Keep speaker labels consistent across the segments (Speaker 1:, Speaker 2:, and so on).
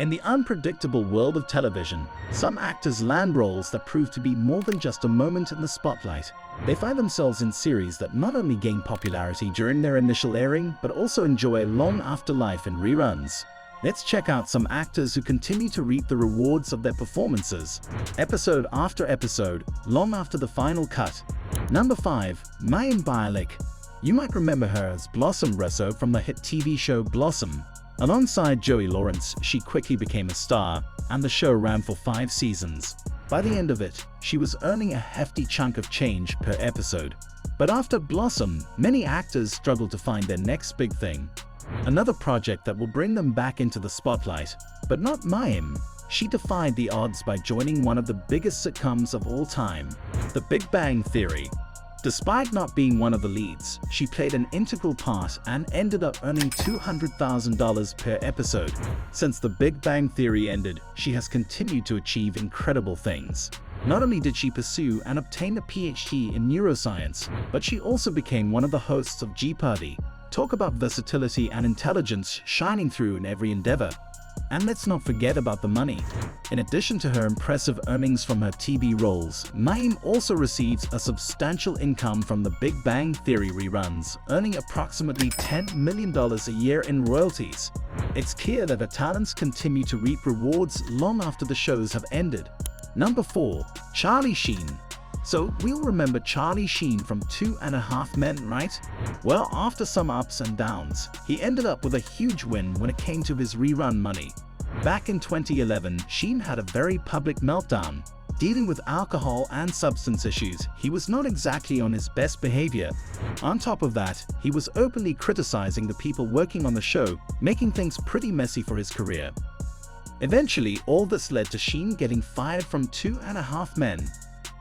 Speaker 1: In the unpredictable world of television, some actors land roles that prove to be more than just a moment in the spotlight. They find themselves in series that not only gain popularity during their initial airing, but also enjoy a long afterlife in reruns. Let's check out some actors who continue to reap the rewards of their performances, episode after episode, long after the final cut. Number 5. Mayim Bialik. You might remember her as Blossom Resso from the hit TV show Blossom. Alongside Joey Lawrence, she quickly became a star, and the show ran for 5 seasons. By the end of it, she was earning a hefty chunk of change per episode. But after Blossom, many actors struggled to find their next big thing. Another project that will bring them back into the spotlight. But not Mayim. She defied the odds by joining one of the biggest sitcoms of all time, The Big Bang Theory. Despite not being one of the leads, she played an integral part and ended up earning $200,000 per episode. Since The Big Bang Theory ended, she has continued to achieve incredible things. Not only did she pursue and obtain a PhD in neuroscience, but she also became one of the hosts of Jeopardy! Talk about versatility and intelligence shining through in every endeavor. And let's not forget about the money. In addition to her impressive earnings from her TV roles, Mayim also receives a substantial income from the Big Bang Theory reruns, earning approximately $10 million a year in royalties. It's clear that her talents continue to reap rewards long after the shows have ended. Number 4. Charlie Sheen. So we'll remember Charlie Sheen from 2.5 Men, right? Well, after some ups and downs, he ended up with a huge win when it came to his rerun money. Back in 2011, Sheen had a very public meltdown. Dealing with alcohol and substance issues, he was not exactly on his best behavior. On top of that, he was openly criticizing the people working on the show, making things pretty messy for his career. Eventually, all this led to Sheen getting fired from 2.5 Men.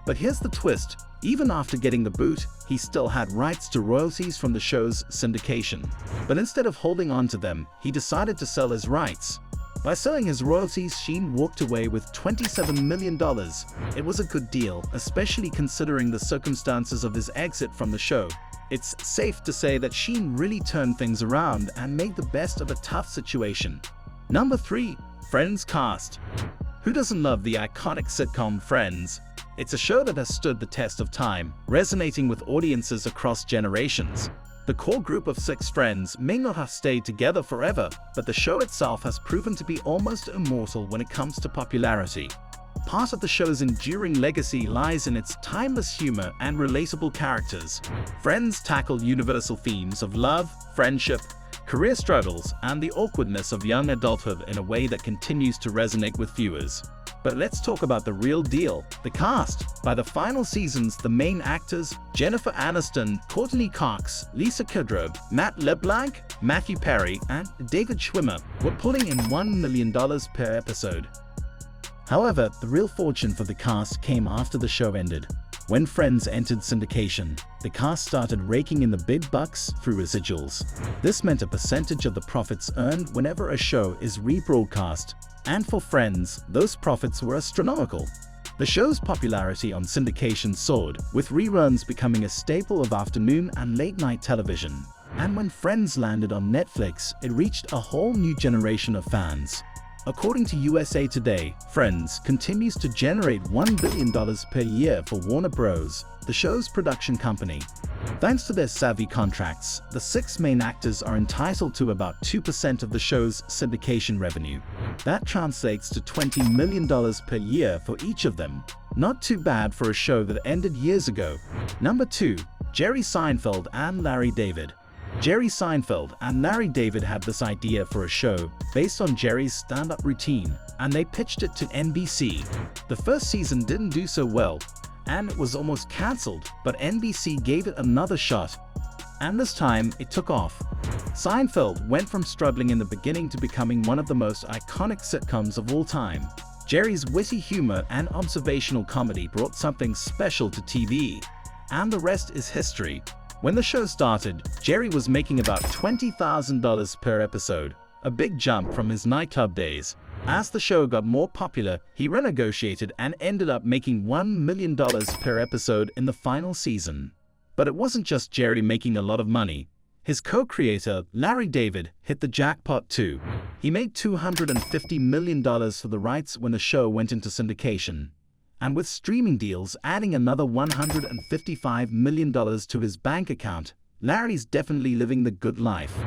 Speaker 1: But here's the twist, even after getting the boot, he still had rights to royalties from the show's syndication. But instead of holding on to them, he decided to sell his rights. By selling his royalties, Sheen walked away with $27 million. It was a good deal, especially considering the circumstances of his exit from the show. It's safe to say that Sheen really turned things around and made the best of a tough situation. Number 3. Friends cast. Who doesn't love the iconic sitcom Friends? It's a show that has stood the test of time, resonating with audiences across generations. The core group of 6 friends may not have stayed together forever, but the show itself has proven to be almost immortal when it comes to popularity. Part of the show's enduring legacy lies in its timeless humor and relatable characters. Friends tackle universal themes of love, friendship, career struggles, and the awkwardness of young adulthood in a way that continues to resonate with viewers. But let's talk about the real deal, the cast. By the final seasons, the main actors, Jennifer Aniston, Courtney Cox, Lisa Kudrow, Matt LeBlanc, Matthew Perry, and David Schwimmer, were pulling in $1 million per episode. However, the real fortune for the cast came after the show ended. When Friends entered syndication, the cast started raking in the big bucks through residuals. This meant a percentage of the profits earned whenever a show is rebroadcast. And for Friends, those profits were astronomical. The show's popularity on syndication soared, with reruns becoming a staple of afternoon and late-night television. And when Friends landed on Netflix, it reached a whole new generation of fans. According to USA Today, Friends continues to generate $1 billion per year for Warner Bros., the show's production company. Thanks to their savvy contracts, the 6 main actors are entitled to about 2% of the show's syndication revenue. That translates to $20 million per year for each of them. Not too bad for a show that ended years ago. Number 2. Jerry Seinfeld and Larry David. Jerry Seinfeld and Larry David had this idea for a show based on Jerry's stand-up routine, and they pitched it to NBC. The first season didn't do so well, and it was almost cancelled, but NBC gave it another shot, and this time it took off. Seinfeld went from struggling in the beginning to becoming one of the most iconic sitcoms of all time. Jerry's witty humor and observational comedy brought something special to TV, and the rest is history. When the show started, Jerry was making about $20,000 per episode, a big jump from his nightclub days. As the show got more popular, he renegotiated and ended up making $1 million per episode in the final season. But it wasn't just Jerry making a lot of money. His co-creator, Larry David, hit the jackpot too. He made $250 million for the rights when the show went into syndication. And with streaming deals adding another $155 million to his bank account, Larry's definitely living the good life.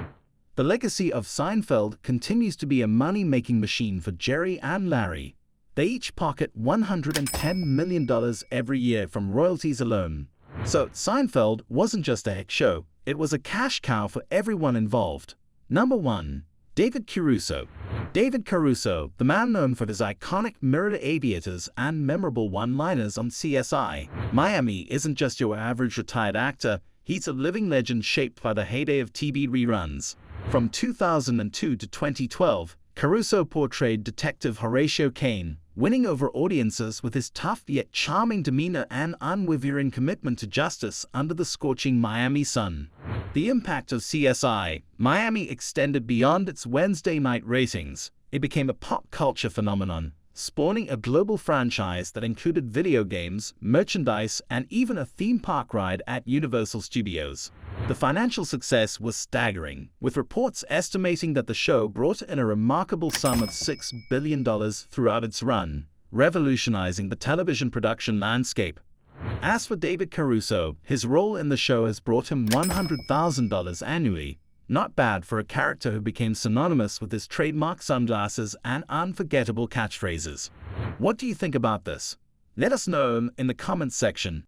Speaker 1: The legacy of Seinfeld continues to be a money-making machine for Jerry and Larry. They each pocket $110 million every year from royalties alone. So Seinfeld wasn't just a hit show, it was a cash cow for everyone involved. Number 1. David Caruso. David Caruso, the man known for his iconic mirrored aviators and memorable one-liners on CSI. Miami isn't just your average retired actor, he's a living legend shaped by the heyday of TV reruns. From 2002 to 2012, Caruso portrayed Detective Horatio Kane, winning over audiences with his tough yet charming demeanor and unwavering commitment to justice under the scorching Miami sun. The impact of CSI Miami extended beyond its Wednesday night ratings. It became a pop culture phenomenon, spawning a global franchise that included video games, merchandise, and even a theme park ride at Universal Studios. The financial success was staggering, with reports estimating that the show brought in a remarkable sum of $6 billion throughout its run, revolutionizing the television production landscape. As for David Caruso, his role in the show has brought him $100,000 annually. Not bad for a character who became synonymous with his trademark sunglasses and unforgettable catchphrases. What do you think about this? Let us know in the comments section.